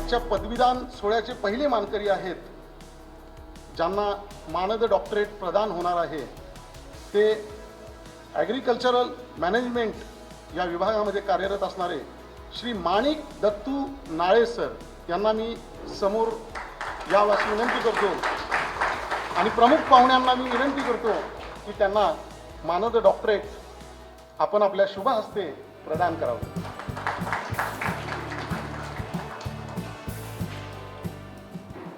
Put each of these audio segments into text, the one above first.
आजच्या पदवीदान सोहळ्याचे पहिले मानकरी आहेत, ज्यांना मानद डॉक्टरेट प्रदान होणार आहे, ते ॲग्रिकल्चरल मॅनेजमेंट या विभागामध्ये कार्यरत असणारे श्री माणिक दत्तू नाळे सर यांना मी समोर यावास विनंती करतो आणि प्रमुख पाहुण्यांना मी विनंती करतो की त्यांना मानद डॉक्टरेट आपण आपल्या शुभ हस्ते प्रदान करावं.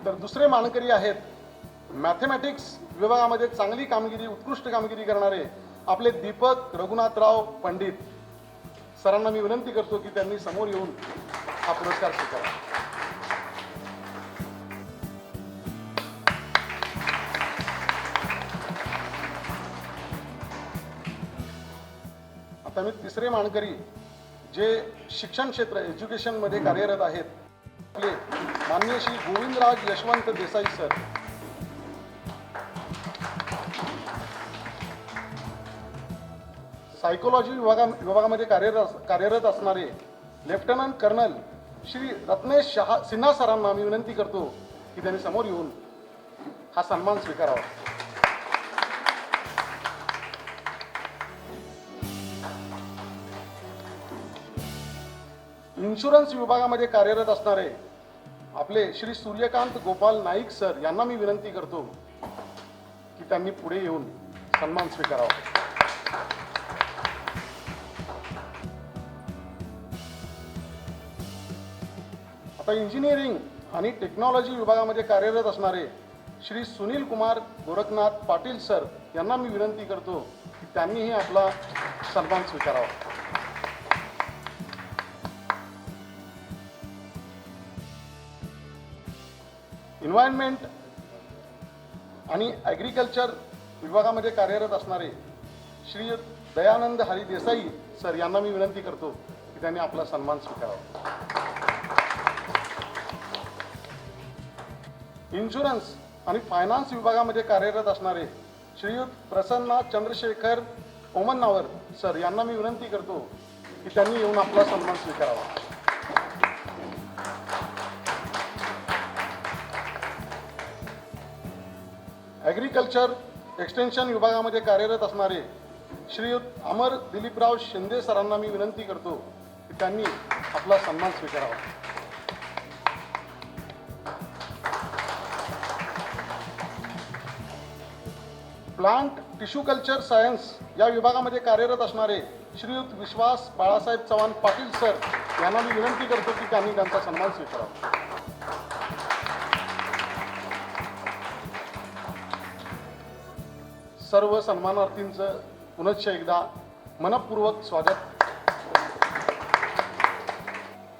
तर दुसरे मानकरी आहेत मॅथमॅटिक्स विभागामध्ये चांगली कामगिरी, उत्कृष्ट कामगिरी करणारे आपले दीपक रघुनाथराव पंडित सरांना मी विनंती करतो की त्यांनी समोर येऊन हा पुरस्कार स्वीकारावा. आता मी तिसरे मानकरी जे शिक्षण क्षेत्र एज्युकेशन मध्ये कार्यरत आहेत, आपले माननीय श्री गोविंदराज यशवंत देसाई सर. सायकोलॉजी विभागामध्ये कार्यरत असणारे लेफ्टनंट कर्नल श्री रत्नेश सिन्हा सरांना मी विनंती करतो की त्यांनी समोर येऊन हा सन्मान स्वीकारावा. इन्शुरन्स विभागामध्ये कार्यरत असणारे आपले श्री सूर्यकांत गोपाल नाईक सर यांना मी विनंती करतो की त्यांनी पुढे येऊन सन्मान स्वीकारावा. आता इंजिनिअरिंग आणि टेक्नॉलॉजी विभागामध्ये कार्यरत असणारे श्री सुनील कुमार गोरखनाथ पाटील सर यांना मी विनंती करतो की त्यांनीही आपला सन्मान स्वीकारावा. एन्व्हायरमेंट आणि ॲग्रिकल्चर विभागामध्ये कार्यरत असणारे श्री दयानंद हरी देसाई सर यांना मी विनंती करतो की त्यांनी आपला सन्मान स्वीकारावा. इन्शुरन्स आणि फायनान्स विभागामध्ये कार्यरत असणारे श्रीयुत प्रसन्ना चंद्रशेखर ओमन्नावर सर यांना मी विनंती करतो की त्यांनी येऊन आपला सन्मान स्वीकारावा. ॲग्रिकल्चर एक्सटेन्शन विभागामध्ये कार्यरत असणारे श्रीयुत अमर दिलीपराव शिंदे सरांना मी विनंती करतो की त्यांनी आपला सन्मान स्वीकारावा. प्लांट टिश्यू कल्चर सायन्स या विभागामध्ये कार्यरत असणारे श्रीयुत विश्वास बाळासाहेब चव्हाण पाटील सर यांना मी विनंती करतो की त्यांनी त्यांचा सन्मान स्वीकारावा. सर्व सन्मानार्थींचं पुनश्च एकदा मनपूर्वक स्वागत.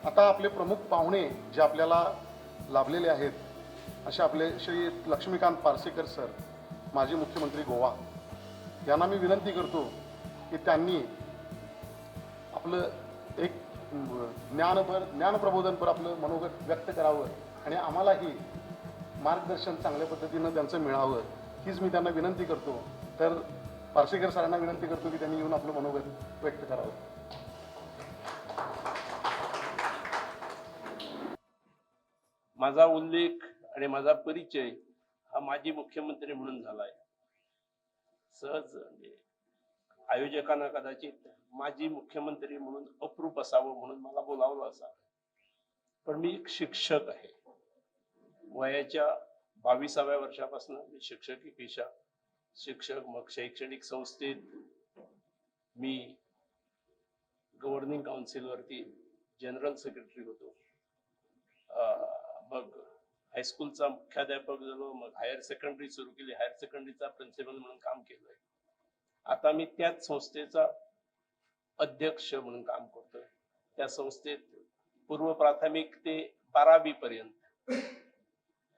आता आपले प्रमुख पाहुणे जे आपल्याला लाभलेले आहेत, असे आपले श्री लक्ष्मीकांत पारसेकर सर, माजी मुख्यमंत्री गोवा, यांना मी विनंती करतो की त्यांनी आपलं एक ज्ञानप्रबोधनपर आपलं मनोगत व्यक्त करावं आणि आम्हालाही मार्गदर्शन चांगल्या पद्धतीनं त्यांचं मिळावं, हीच मी त्यांना विनंती करतो. तर पारसेकर सरांना विनंती करतो की त्यांनी येऊन आपलं मनोगत व्यक्त करावं. माझा उल्लेख आणि माझा परिचय हा माजी मुख्यमंत्री म्हणून झालाय. सहज म्हणजे आयोजकांना कदाचित माजी मुख्यमंत्री म्हणून अप्रूप असावं म्हणून मला बोलावलं असावं, पण मी एक शिक्षक आहे. वयाच्या 22व्या वर्षापासून मी शिक्षक, मग शैक्षणिक संस्थेत मी गव्हर्निंग काउन्सिलवरती जनरल सेक्रेटरी होतो. मग हायस्कूलचा मुख्याध्यापक झालो, मग हायर सेकंडरी सुरू केली, हायर सेकंडरीचा प्रिन्सिपल म्हणून काम केलंय. आता मी त्याच संस्थेचा अध्यक्ष म्हणून काम करतोय. त्या संस्थेत पूर्व प्राथमिक ते 12वी पर्यंत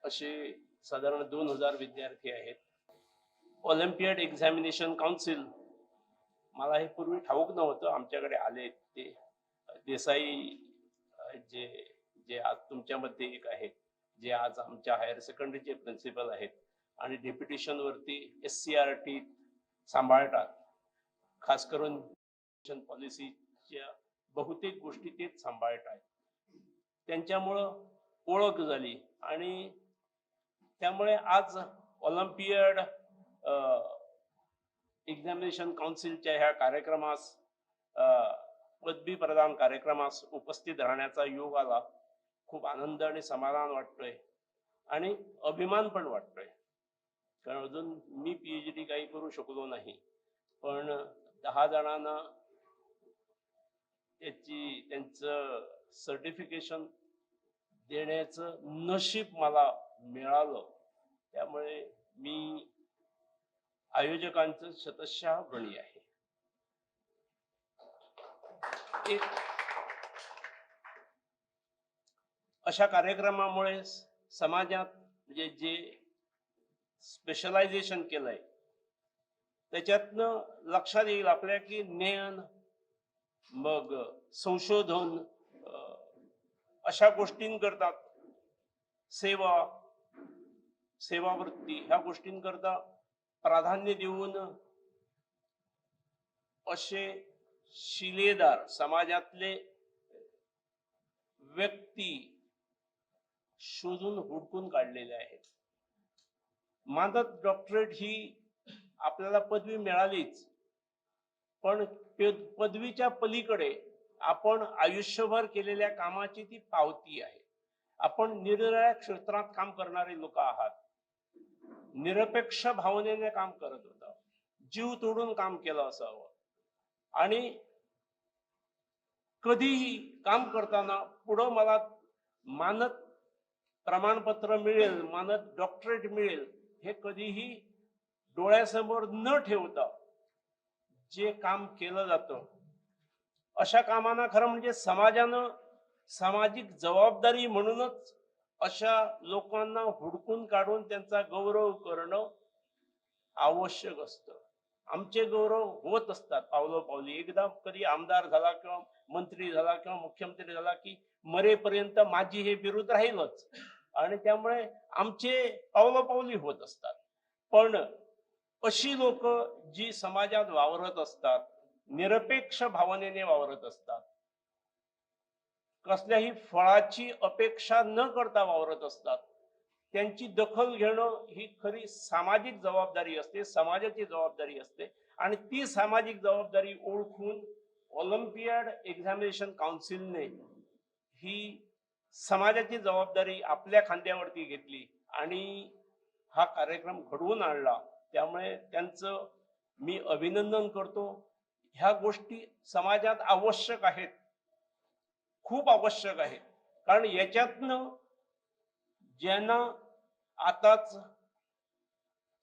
असे साधारण 2000 विद्यार्थी आहेत. ऑलिम्पियड एक्झामिनेशन काउन्सिल, मला हे पूर्वी ठाऊक नव्हतं, आमच्याकडे आले ते देसाई जे आज तुमच्यामध्ये एक आहेत, जे आज आमच्या हायर सेकंडरीचे प्रिन्सिपल आहेत आणि डेप्युटेशन वरती SCRT सांभाळतात. खास करून पॉलिसीच्या बहुतेक गोष्टी तेच सांभाळत आहेत. त्यांच्यामुळं ओळख झाली आणि त्यामुळे आज ऑलिम्पियड एक्झामिनेशन काउन्सिलच्या ह्या कार्यक्रमास पदवी प्रदान कार्यक्रमास उपस्थित राहण्याचा योग आला. खूप आनंद आणि समाधान वाटतोय आणि अभिमान पण वाटतोय. कारण अजून मी PhD काही करू शकलो नाही, पण 10 जणांना त्यांचं सर्टिफिकेशन देण्याचं नशीब मला मिळालं. त्यामुळे मी आयोजकांचं शतशः ऋणी आहे. एक अशा कार्यक्रमामुळे समाजात म्हणजे जे स्पेशलायझेशन केलंय त्याच्यातनं लक्षात येईल आपल्या की ज्ञान मग संशोधन अशा गोष्टींकरता सेवावृत्ती ह्या गोष्टींकरता प्राधान्य देऊन असे शिलेदार समाजातले व्यक्ती शोधून हुडकून काढलेले आहेत. मानद डॉक्टरेट ही आपल्याला पदवी मिळालीच, पण पदवीच्या पलीकडे आपण आयुष्यभर केलेल्या कामाची ती पावती आहे. आपण निरनिराळ्या क्षेत्रात काम करणारे लोक आहात. निरपेक्ष भावनेने काम करत होता, जीव तोडून काम केलं असावं आणि कधीही काम करताना पुढं मला मानद प्रमाणपत्र मिळेल, मानद डॉक्टरेट मिळेल हे कधीही डोळ्यासमोर न ठेवता जे काम केलं जातं अशा कामांना खरं म्हणजे समाजानं सामाजिक जबाबदारी म्हणूनच अशा लोकांना हुडकून काढून त्यांचा गौरव करणं आवश्यक असतं. आमचे गौरव होत असतात पावलोपावली. एकदा कधी आमदार झाला किंवा मंत्री झाला किंवा मुख्यमंत्री झाला की मरेपर्यंत माझी हे बिरुद राहीलच आणि त्यामुळे आमचे पावलोपावली होत असतात. पण अशी लोक जी समाजात वावरत असतात, निरपेक्ष भावनेने वावरत असतात, कसल्याही फळाची अपेक्षा न करता वावरत असतात, त्यांची दखल घेणं ही खरी सामाजिक जबाबदारी असते, समाजाची जबाबदारी असते. आणि ती सामाजिक जबाबदारी ओळखून ऑलिम्पियाड एक्झामिनेशन काउन्सिलने ही समाजाची जबाबदारी आपल्या खांद्यावरती घेतली आणि हा कार्यक्रम घडवून आणला. त्यामुळे त्यांचं मी अभिनंदन करतो. ह्या गोष्टी समाजात आवश्यक आहेत, खूप आवश्यक आहेत. कारण याच्यातनं ज्यांना आताच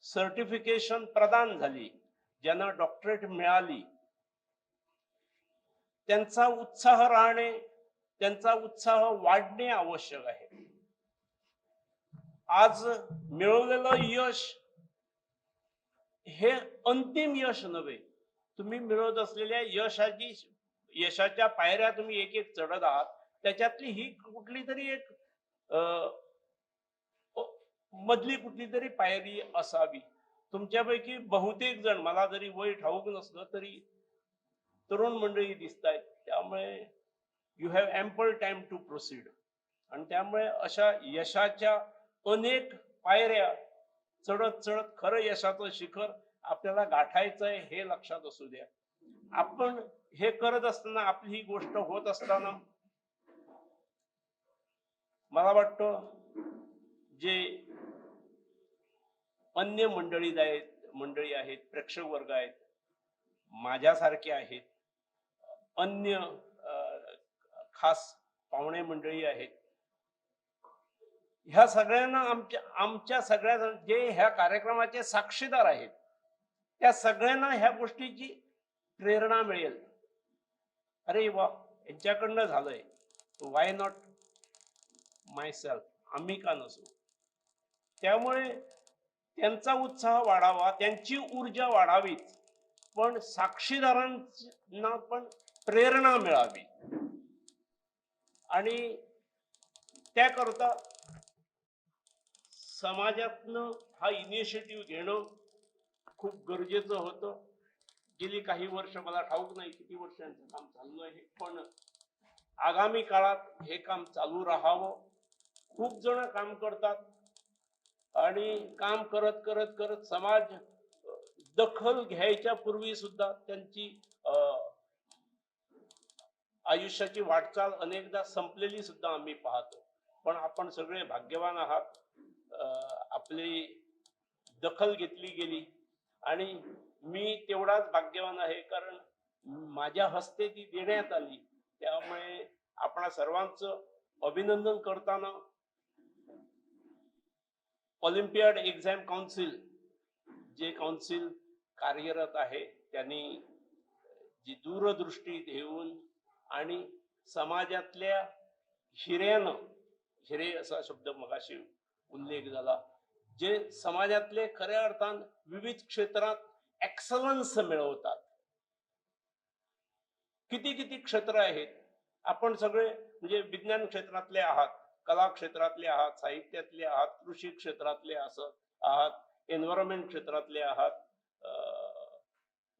सर्टिफिकेशन प्रदान झाली, ज्यांना डॉक्टरेट मिळाली, त्यांचा उत्साह राहणे, त्यांचा उत्साह वाढणे आवश्यक आहे. आज मिळवलेलं यश हे अंतिम यश नव्हे. तुम्ही मिळवत असलेल्या यशाच्या पायऱ्या तुम्ही एक एक चढत आहात, त्याच्यातली ही कुठली तरी एक मधली कुठली तरी पायरी असावी. तुमच्यापैकी बहुतेक जण, मला जरी वय ठाऊक नसलं तरी तरुण मंडळी दिसत आहेत. त्यामुळे you have ample time to proceed. आणि त्यामुळे अशा यशाच्या अनेक पायऱ्या चढत चढत खरं यशाचं शिखर आपल्याला गाठायचंय हे लक्षात असू द्या. आपण हे करत असताना, आपली ही गोष्ट होत असताना, मला वाटतं जे अन्य मंडळी आहेत, प्रेक्षक वर्ग आहेत, माझ्यासारखे आहेत, अन्य खास पाहुणे मंडळी आहेत, ह्या सगळ्यांना आमच्या सगळ्या जे ह्या कार्यक्रमाचे साक्षीदार आहेत त्या सगळ्यांना ह्या गोष्टीची प्रेरणा मिळेल. अरे वा, यांच्याकडनं झालंय, वाय नॉट माय सेल्फ, आम्ही का नसू. त्यामुळे त्यांचा उत्साह वाढावा, त्यांची ऊर्जा वाढावी, पण साक्षीदारांना पण प्रेरणा मिळावी. आणि त्याकरता समाजातनं हा इनिशिएटिव्ह घेणं खूप गरजेचं होतं. गेली काही वर्ष, मला ठाऊक नाही किती वर्षांचं काम चालू आहे, पण आगामी काळात हे काम चालू राहावं. खूप जण काम करतात आणि काम करत करत करत समाज दखल घ्यायच्या पूर्वी सुद्धा त्यांची आयुष्याची वाटचाल अनेकदा संपलेली सुद्धा आम्ही पाहतो. पण आपण सगळे भाग्यवान आहात. आपली दखल घेतली गेली आणि मी तेवढाच भाग्यवान आहे, कारण माझ्या हस्ते ती देण्यात आली. त्यामुळे आपणा सर्वांचं अभिनंदन करताना ऑलिम्पियाड एक्झाम काउन्सिल, जे काउन्सिल कार्यरत आहे, त्यांनी जी दूरदृष्टी ठेवून आणि समाजातल्या हिऱ्यानं, हिरे असा शब्द मगाशी उल्लेख झाला, जे समाजातले खऱ्या अर्थान विविध क्षेत्रात एक्सलन्स मिळवतात. किती किती क्षेत्र आहेत. आपण सगळे म्हणजे विज्ञान क्षेत्रातले आहात, कला क्षेत्रातले आहात, साहित्यातले आहात, कृषी क्षेत्रातले आहात, एन्व्हायरमेंट क्षेत्रातले आहात.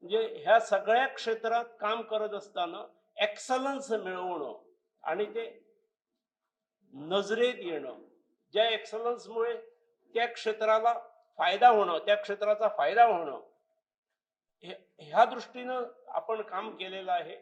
म्हणजे ह्या सगळ्या क्षेत्रात काम करत असताना एक्सलन्स मिळवणं आणि ते नजरेत येणं, ज्या एक्सलन्समुळे त्या क्षेत्राला फायदा होणं, त्या क्षेत्राचा फायदा होणं, ह्या दृष्टीनं आपण काम केलेलं आहे.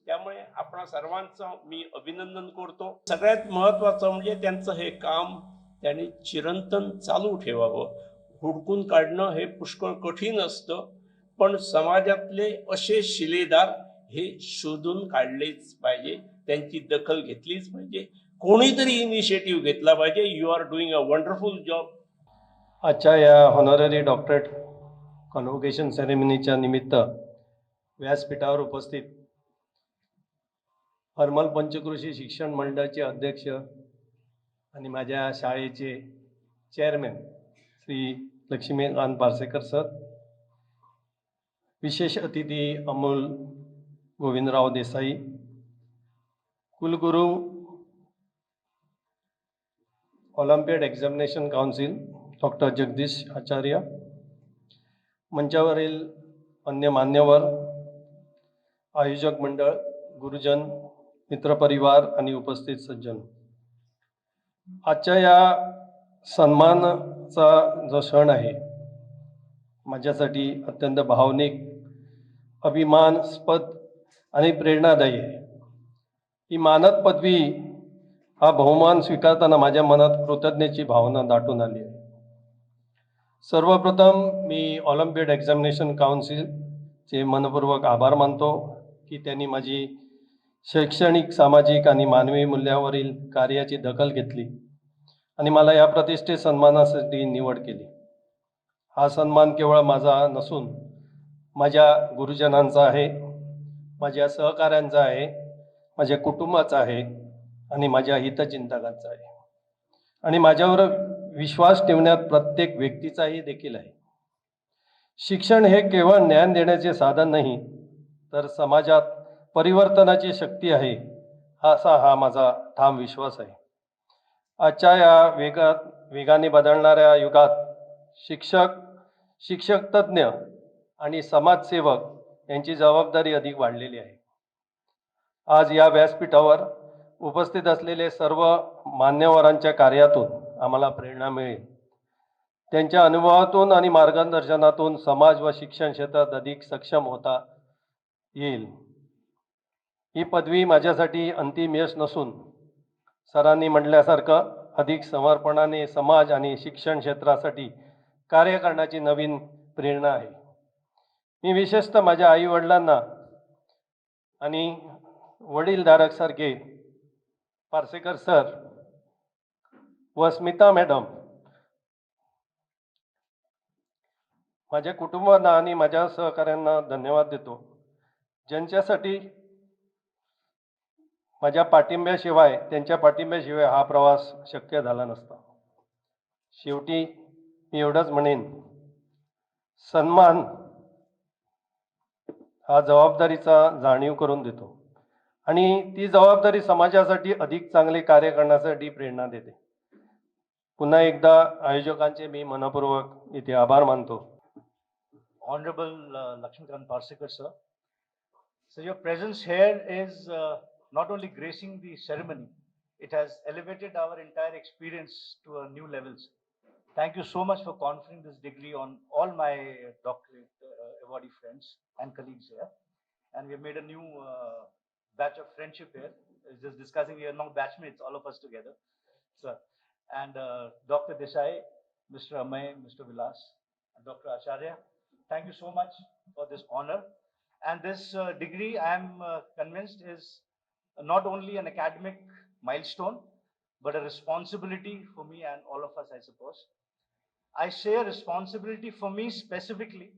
त्यामुळे आपण सर्वांचं मी अभिनंदन करतो. सगळ्यात महत्वाचं म्हणजे त्यांचं हे काम त्यांनी चिरंतन चालू ठेवावं. हुडकून काढणं हे पुष्कळ कठीण असतं, पण समाजातले असे शिलेदार हे शोधून काढलेच पाहिजे, त्यांची दखल घेतलीच पाहिजे, कोणीतरी इनिशिएटिव्ह घेतला पाहिजे. You are doing a wonderful job. आजच्या या हॉनररी डॉक्टरेट कॉन्व्होकेशन सेरेमनीच्या निमित्त व्यासपीठावर उपस्थित हर्मल पंचकृषी शिक्षण मंडळाचे अध्यक्ष आणि माझ्या शाळेचे चेअरमॅन श्री लक्ष्मीकांत पार्सेकर सर, विशेष अतिथी अमोल गोविंदराव देसाई, कुलगुरू olympiad examination council doctor Jagdish Acharya, मंचावरील अन्य मान्यवर, आयोजक मंडळ, गुरुजन, मित्रपरिवार आणि उपस्थित सज्जन, आजच्या या सन्मानाचा जो क्षण आहे माझ्यासाठी अत्यंत भावनिक, अभिमानास्पद आणि प्रेरणादायी आहे. ही मानद पदवी हा बहुमान स्वीकारताना माझ्या मनात कृतज्ञतेची भावना दाटून आली आहे. सर्वप्रथम मी ऑलिम्पियाड एक्झामिनेशन काउन्सिलचे मनपूर्वक आभार मानतो की त्यांनी माझी शैक्षणिक, सामाजिक आणि मानवी मूल्यावरील कार्याची दखल घेतली आणि मला या प्रतिष्ठित सन्मानासाठी निवड केली. हा सन्मान केवळ माझा नसून माझ्या गुरुजनांचा आहे, माझ्या सहकाऱ्यांचा आहे, माझ्या कुटुंबाचा आहे आणि माझ्या हितचिंतकांचा आहे आणि माझ्यावर विश्वास ठेवण्यात प्रत्येक व्यक्तीचाही देखील आहे. शिक्षण हे केवळ ज्ञान देण्याचे साधन नाही, तर समाजात परिवर्तनाची शक्ती आहे, असा हा माझा ठाम विश्वास आहे. आजच्या या वेगाने बदलणाऱ्या युगात शिक्षक तज्ज्ञ आणि समाजसेवक यांची जबाबदारी अधिक वाढलेली आहे. आज या व्यासपीठावर उपस्थित असलेले सर्व मान्यवरांच्या कार्यातून आम्हाला प्रेरणा मिळेल. त्यांच्या अनुभवातून आणि मार्गदर्शनातून समाज व शिक्षण क्षेत्रात अधिक सक्षम होता येईल. ही पदवी माझ्यासाठी अंतिम यश नसून सरांनी म्हटल्यासारखं अधिक समर्पणाने समाज आणि शिक्षण क्षेत्रासाठी कार्य करण्याची नवीन प्रेरणा आहे. मी विशेषतः माझ्या आईवडिलांना आणि वडीलधारकसारखे पार्सेकर सर व स्मिता मॅडम, माझ्या कुटुंबांना आणि माझ्या सहकाऱ्यांना धन्यवाद देतो, ज्यांच्यासाठी माझ्या त्यांच्या पाठिंब्याशिवाय हा प्रवास शक्य झाला नसता. शेवटी मी एवढंच म्हणेन, सन्मान हा जबाबदारीचा जाणीव करून देतो आणि ती जबाबदारी समाजासाठी अधिक चांगले कार्य करण्यासाठी प्रेरणा देते. पुन्हा एकदा आयोजकांचे मी मनपूर्वक इथे आभार मानतो. Honorable Lakshmikant Parsekar sir. So your presence here is not only gracing the ceremony, It has elevated our entire experience to a new levels. Thank you so much for conferring this degree on all my doctorate awardee friends and colleagues here. And we have made a new batch of friendship here. Just discussing, we are now batchmates, all of us together. So, and Dr. Desai, Mr. Amay, Mr. Vilas, and Dr. Acharya, thank you so much for this honor. And this degree, I am convinced, is not only an academic milestone, but a responsibility for me and all of us, I suppose. I say a responsibility for me specifically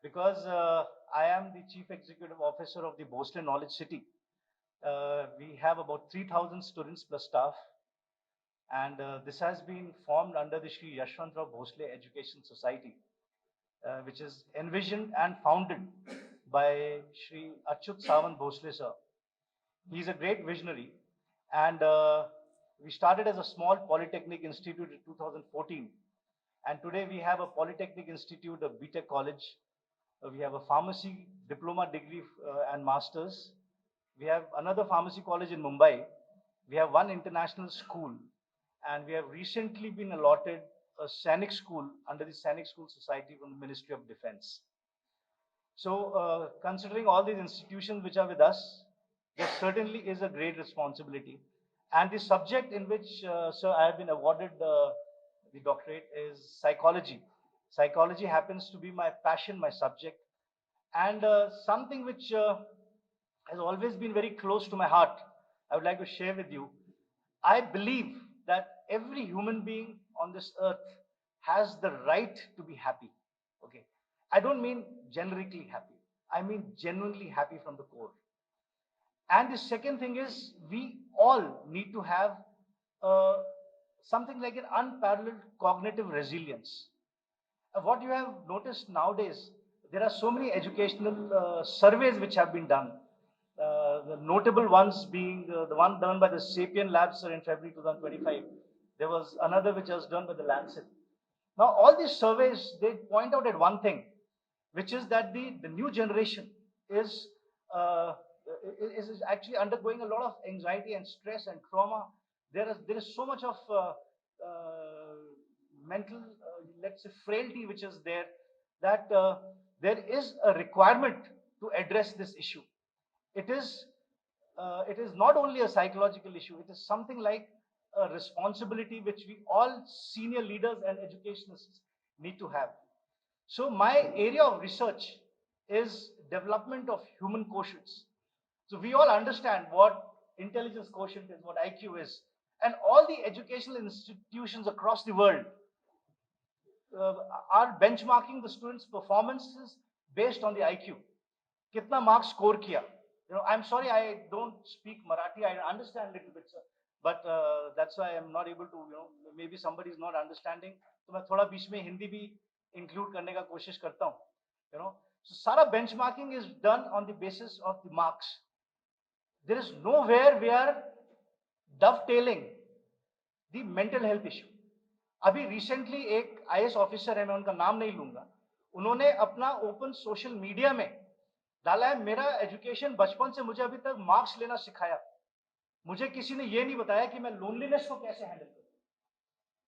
because I am the Chief Executive Officer of the Bhosle Knowledge City. We have about 3,000 students plus staff, and this has been formed under the Shri Yashwantrao Bhosle Education Society, which is envisioned and founded by Shri Achyut Sawant Bhosle sir. He's a great visionary, and we started as a small polytechnic institute in 2014, and today we have a polytechnic institute, a BTech college. We have a pharmacy diploma degree and masters. We have another pharmacy college in Mumbai. We have one international school, and we have recently been allotted a Sainik school under the Sainik School Society from the Ministry of Defense. So, considering all these institutions which are with us, there certainly is a great responsibility. And the subject in which, sir, I have been awarded the doctorate is psychology. Psychology happens to be my passion, my subject, and something which has always been very close to my heart. I would like to share with you. I believe that every human being on this earth has the right to be happy. Okay. I don't mean generically happy. I mean genuinely happy from the core. And the second thing is, we all need to have something like an unparalleled cognitive resilience. What you have noticed nowadays, there are so many educational surveys which have been done. The notable ones being the one done by the Sapien Labs in February 2025. There was another which was done by the Lancet. Now, all these surveys, they point out at one thing, which is that the new generation is actually undergoing a lot of anxiety and stress and trauma. There is so much of mental, let's say, frailty which is there, that there is a requirement to address this issue. It is not only a psychological issue, it is something like a responsibility which we all senior leaders and educationists need to have. So my area of research is development of human quotients. So we all understand what intelligence quotient is, what IQ is, and all the educational institutions across the world are benchmarking the students' performances based on the IQ. Kitna marks score kiya? You know, I'm sorry, I don't speak Marathi. I understand a little bit, sir, but that's why I'm not able to. You know, maybe somebody is not understanding. तो मैं थोड़ा beach में हिंदी भी include करने का कोशिश करता हूँ. You know, so Sara benchmarking is done on the basis of the marks. There is nowhere we are dovetailing the mental health issue. अभी recently एक IAS officer है, मैं उनका नाम नहीं लूंगा, उन्होंने अपना ओपन सोशल मीडिया में डाला है, मेरा एजुकेशन बचपन से मुझे अभी तक मार्क्स लेना सिखाया, मुझे किसी ने ये नहीं बताया कि मैं लोनलीनेस को कैसे हैंडल करूं.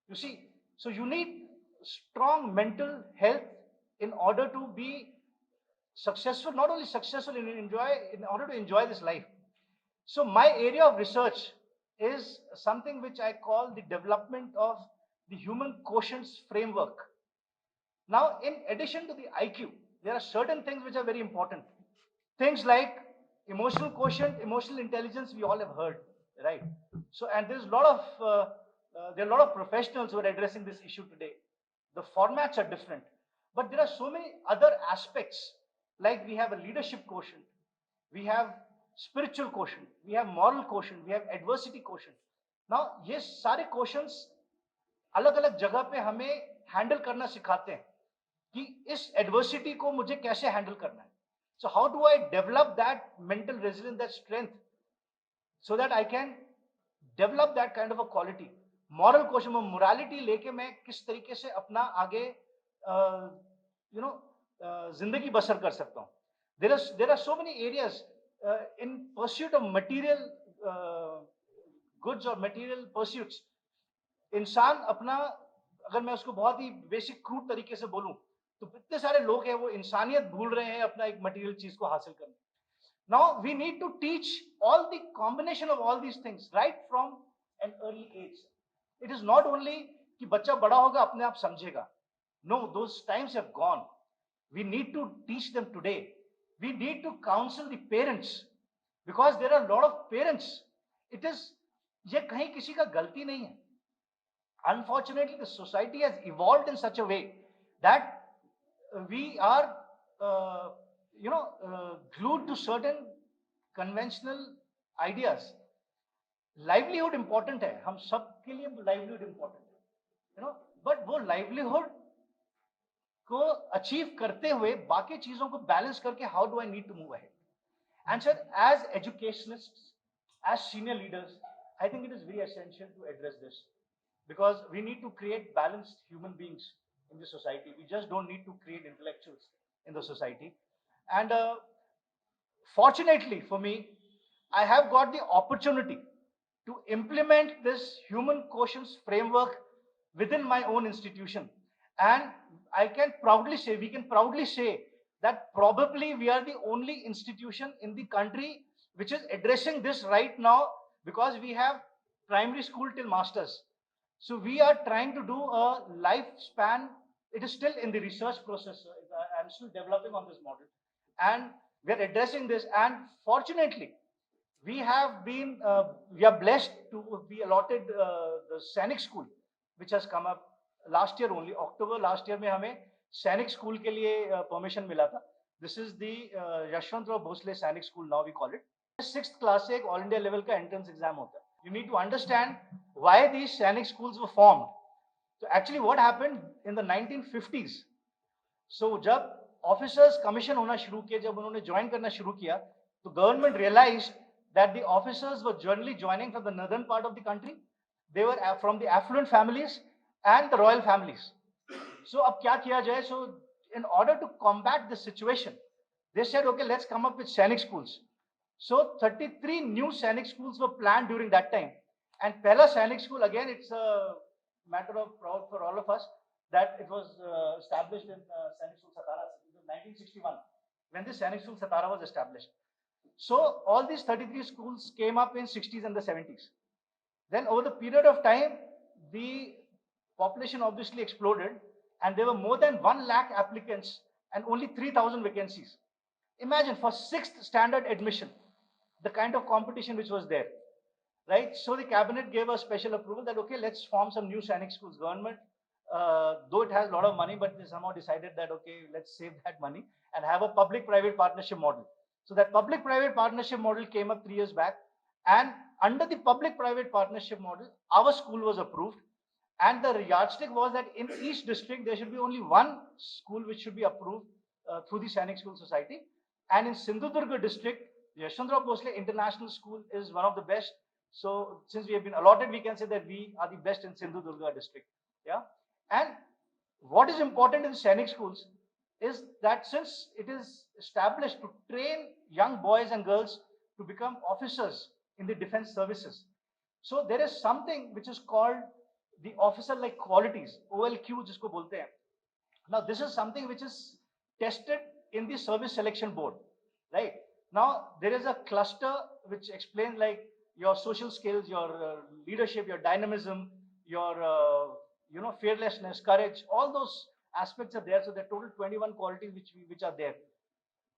You see, so you need strong mental health in order to be successful, not only successful in order to enjoy this life. So my area of research is something which I call the development of the human quotients framework. Now, in addition to the IQ, there are certain things which are very important. Things like emotional quotient, emotional intelligence, we all have heard, right? So, and there's a lot of there are a lot of professionals who are addressing this issue today. The formats are different, but there are so many other aspects. Like we have a leadership quotient, we have spiritual quotient, we have moral quotient, we have adversity quotient. Now, ये सारे quotients अलग-अलग जगह पे हमें handle करना सिखाते हैं कि इस adversity को मुझे कैसे handle करना है. So how do I develop that mental resilience, that strength, so that I can develop that kind of a quality? Moral quotient, morality लेके मैं किस तरीके से अपना आगे जिंदगी बसर कर सकता हूँ. There are so many areas in pursuit of material goods or material pursuits. इंसान अपना, अगर मैं उसको बहुत ही बेसिक क्रूड तरीके से बोलूं, तो इतने सारे लोग हैं वो इंसानियत भूल रहे हैं अपना एक मटेरियल चीज को हासिल करने. Now we need to teach all the combination of all these things right from an early age. It is not only कि बच्चा बड़ा होगा अपने आप समझेगा. No, those times have gone. We need to teach them today. We need to counsel the parents because there are a lot of parents. It is, ये कहीं किसी का गलती नहीं है. Unfortunately, the society has evolved in such a way that we are glued to certain conventional ideas. Livelihood important है, हम सब के लिए livelihood important है, but वो livelihood को achieve करते हुए बाकी चीजों को balance करके how do I need to move ahead? And sir, as educationists, as senior leaders, I think it is very essential to address this because we need to create balanced human beings in the society. We just don't need to create intellectuals in the society. And fortunately for me, I have got the opportunity to implement this human quotients framework within my own institution. And I can proudly say, we can proudly say that probably we are the only institution in the country which is addressing this right now because we have primary school till masters. So we are trying to do a lifespan. It is still in the research process. I'm still developing on this model. And we are addressing this. And fortunately, we have been, we are blessed to be allotted the Sainik School, which has come up last year only. October last year में हमें Sainik School के लिए permission मिला था. This is the Yashwantrao Bhosle Sainik School, now we call it. 6th class से एक all India level का entrance exam होता है. You need to understand why these Sainik schools were formed. So actually what happened in the 1950s, so जब officers commission होना शुरू KIA, जब उन्होंने join करना शुरू किया, तो government realized that the officers were generally joining from the northern part of the country. They were from the affluent families and the royal families. So अब क्या KIA जाए? So in order to combat this situation, they said, okay, let's come up with Sainik schools. So 33 new Sainik schools were planned during that time. And Pehla Sainik School, again, it's a matter of proud for all of us that it was established in Sainik School Satara in 1961 when this Sainik School Satara was established. So all these 33 schools came up in 60s and the 70s. Then over the period of time, the population obviously exploded and there were more than 1 lakh applicants and only 3,000 vacancies. Imagine for 6th standard admission, the kind of competition which was there, right? So the cabinet gave a special approval that, okay, let's form some new Sainik schools. Government, though it has a lot of money, but they somehow decided that, okay, let's save that money and have a public-private partnership model. So that public-private partnership model came up 3 years back. And under the public-private partnership model, our school was approved. And the yardstick was that in each district, there should be only one school which should be approved through the Sainik School Society. And in Sindhudurga district, Yashwantrao Bhosle International School is one of the best. So since we have been allotted, we can say that we are the best in Sindhudurga district. Yeah. And what is important in Sainik schools is that since it is established to train young boys and girls to become officers in the defense services. So there is something which is called the officer-like qualities, OLQ जिसको बोलते हैं. Now this is something which is tested in the service selection board, right? Now there is a cluster which explains like your social skills, your leadership, your dynamism, your fearlessness, courage, all those aspects are there. So there are total 21 qualities which are there.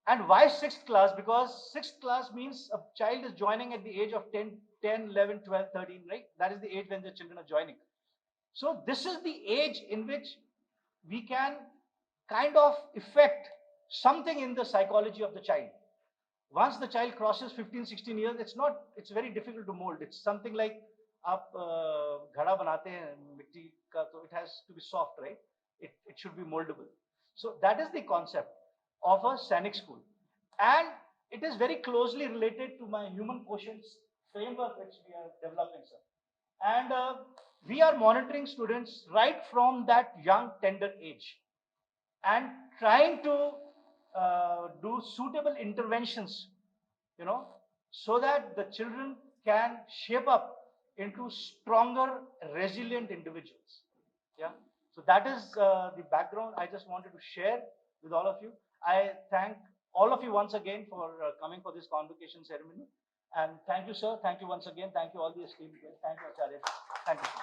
And why 6th class? Because 6th class means a child is joining at the age of 10, 11, 12, 13, right? That is the age when the children are joining. So this is the age in which we can kind of affect something in the psychology of the child. Once the child crosses 15, 16 years, it's very difficult to mold. It's something like आप घड़ा बनाते हैं मिट्टी का, तो it has to be soft, right? It should be moldable. So that is the concept of a Sainik school. And it is very closely related to my human quotients framework which we are developing, sir. And we are monitoring students right from that young, tender age and trying to do suitable interventions, so that the children can shape up into stronger, resilient individuals. Yeah. So that is the background I just wanted to share with all of you. I thank all of you once again for coming for this convocation ceremony. And thank you, sir. Thank you once again. Thank you, all the esteemed guests. Thank you, Acharya. Thank you.